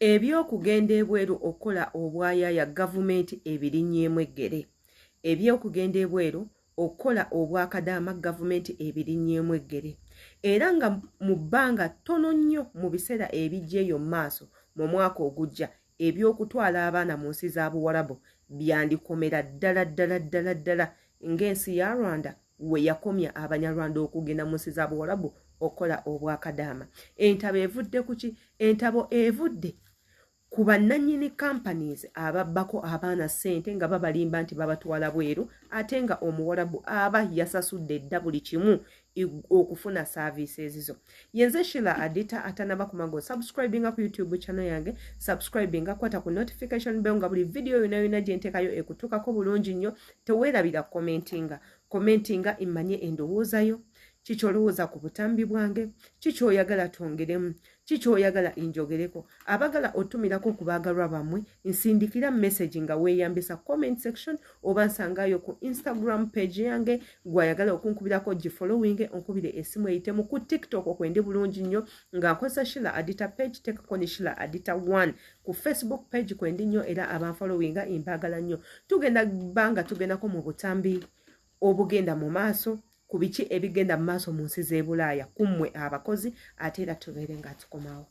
Ebyokugenda ebweru okola obwayaaya gavumenti ebirinnyeemu eggere. Ebyokugenda ebweru okola obwakadaama gavumenti ebirinnyeemu eggere. Era nga mu bbanga ttono nnyo mu biseera ebijja eyo maaso mu mwaka ogujja ebyokutwala abaana mu nsi za Buwarabu byandikomera ddala ng'ensi ya Rwanda we yakomya Abanyarwanda okugenda mu nsi za Buwarabu okola obwakadaama. Entabo evudde ku ki? Entabo evudde ku bannannyini companies ababbako abaana ssente nga babalimba nti babatwala bweru ate nga Omuwarabu aba yasasudde dda buli kimu okufuna services zo. Yenze Sheila Adita atanaba kumago subscribinga ku YouTube channel yange, subscribinga kwata ku notification bell nga buli video yona gye ntekayo ekutukako bulungi nnyo. Teweerabira commentinga imanye endowooza yo. Kiki olowooza ku butambi bwange? Kiki oyagala twongeremu? Kiki oyagala injogereko? Abagala otumirako ku baagalwa bammwe nsindikira message nga weeyambisa comment section oba nsangayo ku Instagram page yange gwayagala okunkubirako gifollowing onkubire esimu eyitemu ku TikTok okwendi bulungi nnyo nga nkozesa Sheila Adita page tekako ne Sheila Adita 1 ku Facebook page kwendi nnyo era abanfollowinga imbagala nnyo. Tugenda tugendako mu butambi obugenda mu maaso ku biki ebigenda mu maaso mu nsi z'e Bulaaya kummwe abakozi ate era tubeere nga tukomawo.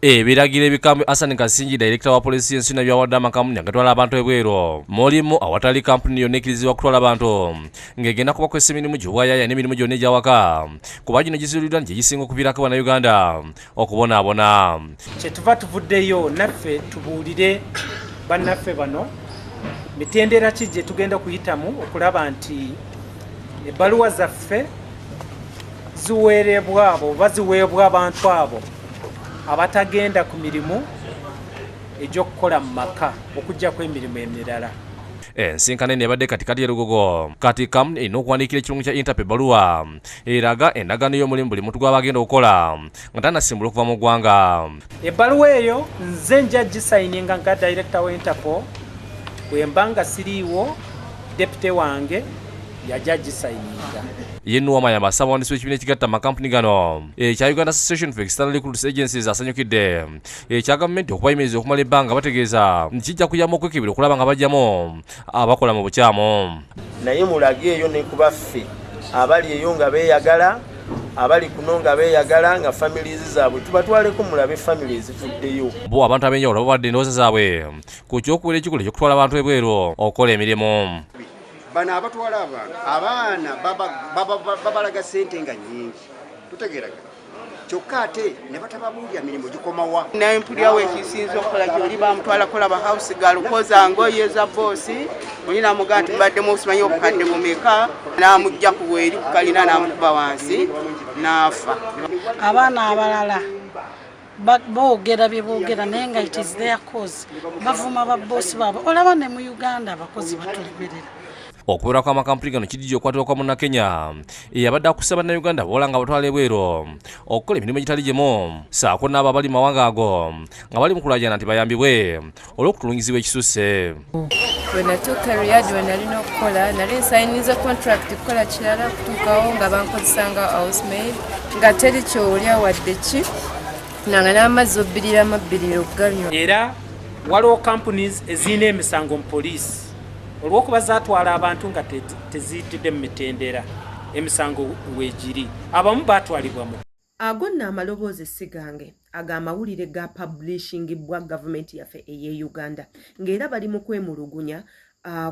Ebiragiro ebikambwe Hassan Kasinji director wa polisi y'ensi n'ebyawadde amakampuni agatwala abantu ebweru mulimu awatali kampuni yonna ekkirizibwa kutwala abantu ng'egenda kubakozesa emirimu gy'obwayaaya n'emirimu gyonna egy'awaka kuba gino gisuuliddwa nti gye gisinga okuviirako Bannayuganda okubonaabona. Kyetuva tuvuddeyo naffe tubuulire bannaffe bano mitendera ki gye tugenda kuyitamu okulaba nti ebbaluwa zaffe ziweerebwa abo oba ziweebwa abantu abo abatagenda ku mirimu egy'okukola mu maka okuggyako emirimu emirala. Ensinkano eno ebadde katikati y'erugogo kati kampuni erina okuwandiikira ekirungu kya Interpol ebbaluwa eraga endagaano y'omulimu buli muntu gw'abagenda okukola nga tanasimbula okuva mu ggwanga. Ebbaluwa eyo nze nja gisayininga nga director wa Interpol bwe mba nga siriiwo deputy wange yajja gisayininga. Yennu Wamayamba asaba w'ekibiina ekigatta amakampuni gano ekya Uganda Association for External Recruitment Agencies asanyukidde ekya gavumenti okubayimiriza okumala ebbanga bategeeza nti kijja kuyamba okwekebera okulaba nga bajjamu abakola mu bukyamu. Naye mulage eyo ne ku baffe abali eyo nga beeyagala abali kuno nga beeyagala nga families zaabwe tubatwaleko mulabe families zifuddeyo. Bo abantu ab'enjawulo babadde endowooza zaabwe ku ky'okuwera ekikulu eky'okutwala abantu ebweru okukola emirimu. Bano abatwala abaana babalaga ssente nga nnyingi tutegeeraga kyokka ate ne batababuulya mirimu gikomawa. Naye mpulirawo ekisinza okukola gyoli bamutwala kolaba house girl koza ngoye za boosi olina amugaa nti mbaddemu obusimanyi obukadde bumeka n'amugja ku bweri kukalina n'amukuba wansi n'afa. Abaana abalala boogera bye boogera naye nga it is their cause bavuma baboosi baabwe. Olaba ne mu Uganda abakozi batulemerera. Okubeera kw'amakampuni gano kidijja okukwatibwa kwa Munnakenya eyabadde akusaba Bannayuganda boola nga batwala ebweru okukola emirimu egitali gimu saako n'abo abali mu mawanga ago nga bali mu kulajana nti bayambibwe olw'okutulungizibwa ekisusse. Bwe natuuka Riyadh we nalina okukola nali nsayiniza contract kukola kirala kutuukawo nga bankozesanga housemaid nga teri kyowulya wadde ki nanga n'amazzi obbirira mabbirira okuganywa. Era waliwo companies ezirina emisango mu poliisi olw'okuba zaatwala abantu nga teziyitidde mu mitendera emisango weegiri abamu baatwalibwa mu. Ago nno amaloboozi si gange ag'amawulire ga publishingibwa gavumenti yaffe ey'e Uganda ng'era bali mu kwemulugunya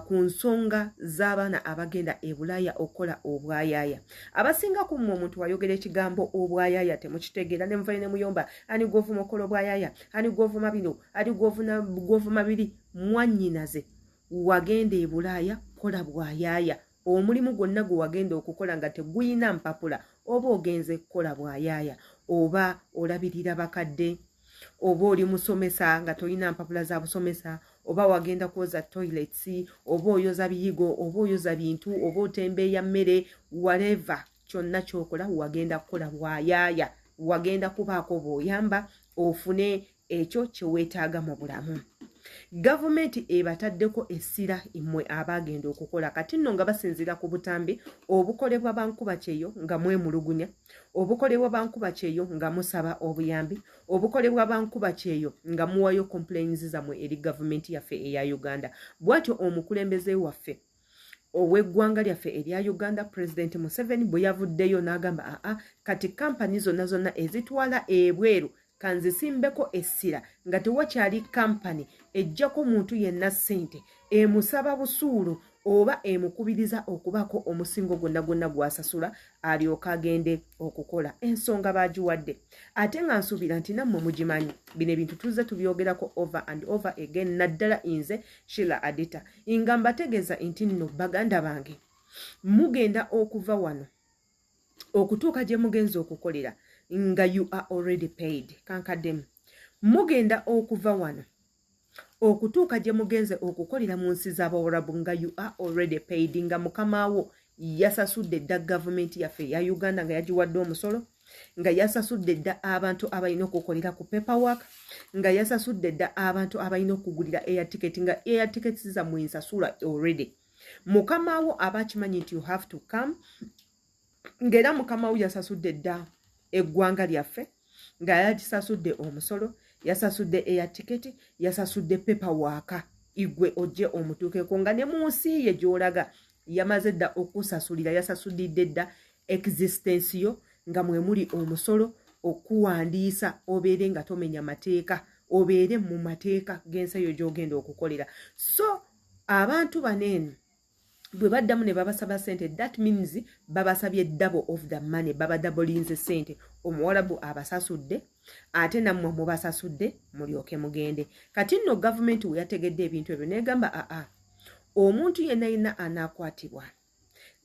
ku nsonga z'abaana abagenda e Bulaaya okukola obwayaaya. Abasinga ku mmwe omuntu wayogera ekigambo obwayaaya temukitegeera ne muvayo ne muyomba ani gw'ovuma okola obwayaaya ani gw'ovuma bino ani gw'ovuma biri mwannyinaze wagenda e Bulaaya kola bwayaaya. Omulimu gwonna gwe wagenda okukola nga teguyina mpapula oba ogenze kukola bwayaaya oba olabirira bakadde oba oli musomesa nga tolina mpapula za busomesa oba wagenda kwoza toilets oba oyoza biyigo oba oyoza bintu oba otembeeya mmere whatever kyonna kyokola wagenda kukola bwayaaya wagenda kubaako bw'oyamba ofune ekyo kye weetaaga mu bulamu. gavumenti ebataddeko essira immwe abagenda okukola kati nno nga basinzira ku butambi obukolebwa bankuba kyeyo nga mwemulugunya obukolebwa bankuba kyeyo nga musaba obuyambi obukolebwa bankuba kyeyo nga muwayo complaints zamwe eri gavumenti yaffe eya Uganda bwatyo omukulembeze waffe ow'eggwanga lyaffe erya Uganda President Museveni bwe yavuddeyo n'agamba kati kampani zonna ezitwala ebweru kanzisimbeko essira nga tewakyali kampani ejjako muntu yenna ssente emusaba busuulu oba emukubiriza okubako omusingo gwonna gwasasula alyoka agende okukola ensonga bagiwadde ate nga nsuubira nti nammwe mugimanyi bino ebintu tuzze tubyogerako over and over again naddala nze Sheila Adita nga mbategeeza nti nno baganda bange mugenda okuva wano okutuuka gye mugenza okukolera nga you are already paid kankademu mugenda okuva wano okutuuka gye mugenze okukolera mu nsi z'Abawarabu nga you are already paid nga mukamaawo yasasudde dda gavumenti yaffe ya Uganda nga yagiwadde omusolo nga yasasudde dda abantu abalina okukolera ku paperwork nga yasasudde dda abantu abalina okugulira air ticket nga air tickets zammwe nsasula already mukamaawo abakimanyi nti you have to come ng'era mukamaawo yasasudde dda eggwanga lyaffe nga yagisasudde omusolo yasasudde air ticket yasasudde paperwork igwe ojje omutuukeko nga ne mu nsi ye gy'olaga yamaze dda okusasulira yasasudde dda existence yo nga mwe muli omusolo okuwandiisa obeere nga tomenya mateeka obeere mu mateeka g'ensi eyo gy'ogenda okukolera so abantu baneeno bwe baddamu ne babasaba sente that means babasabye double of the money babadabolinze sente omuwarabu abasasudde ate nammwe mubasasudde mulyoke mugende kati nno gavumenti we yategedde ebintu ebyo negamba omuntu yenna anaakwatibwa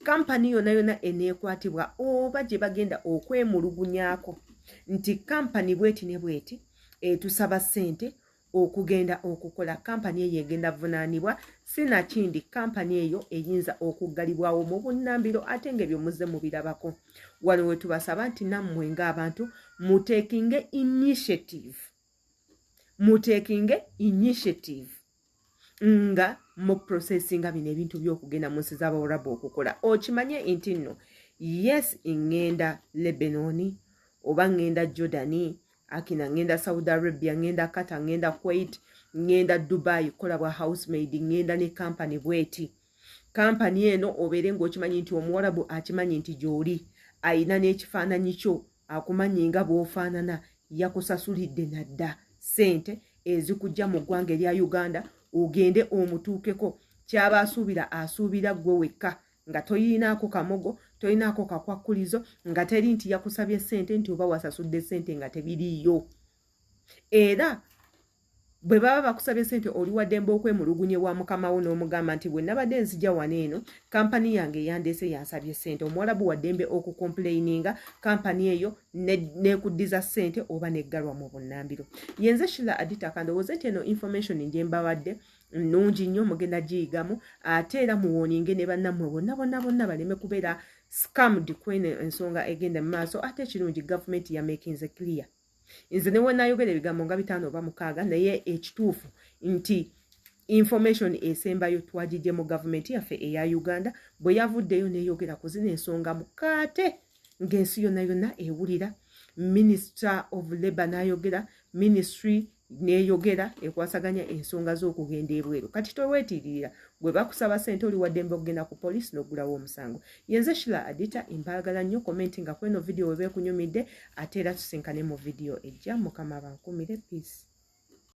kampani yonna eneekwatibwa oba gye bagenda okwemulugunyaako nti kampani bweti ne bweti etusaba sente okugenda okukola kampani eyo egenda vunaanibwa sinakindi kampani eyo eyinza okuggalibwawo mu bunnambiro ate ng'ebyo muzze mubirabako wano we tubasaba nti nammwe ng'abantu muteekinge initiative nga mu processinga bino ebintu by'okugenda mu nsi z'Abawarabu okukola okimanye nti nno yes ngenda Lebanoni oba ngenda Jordani akina ngenda Saudi Arabia ngenda Qatar ngenda Kuwait ngenda Dubai kola bwa housemaid ngenda ne company bweti company eno obeere ng'okimanyi nti omuwarabu akimanyi nti gy'oli ayina n'ekifaananyi kyo akumanyi nga bw'ofaanana yakusasulidde nadda sente ezikujja mu ggwanga erya Uganda ogende omutuukeko kyaba asuubira gwe wekka nga toyinaako kamogo toyinaako kakwakulizo nga teri nti yakusabye sente nti oba wasasudde sente nga tebiriiyo era bwe baba bakusabye sente oli waddembe okwemulugunye wa mukamawo n'omugamba nti bwe nabadde nzija wano eno kampani yange yandeese yansabye sente omuwarabu waddembe okukomplaininga kampani eyo nekuddiza sente oba neggalwa mu bunnambiro yenze Sheila Adita kandowooze nti eno information nje mbawadde nnungi nnyo mugenda giyigamu ate era muwooninge ne bannammwe bonna baleme kubeera scammed kwene ensonga egenda mu maaso ate ekirungi gavumenti ya makinze clear nze ne wenayogera ebigambo nga 5 oba 6 naye ekituufu nti information esembayo twagijje mu gavumenti yaffe eya Uganda bwe yavuddeyo neyogera ku zino ensonga mukaate ng'ensi yonna ewulira Minister of Labour n'ayogera ministry neyogera ekwasaganya ensonga z'okugenda ebweru kati toweetiririra gwe bakusaba sente oli waddembe okugenda ku poliisi n'oggulawo omusango yenze Sheila Adita impagala nnyo komenti nga kweno video webeekunyumidde ate era tusinkane mu video ejja mukama bankumire peace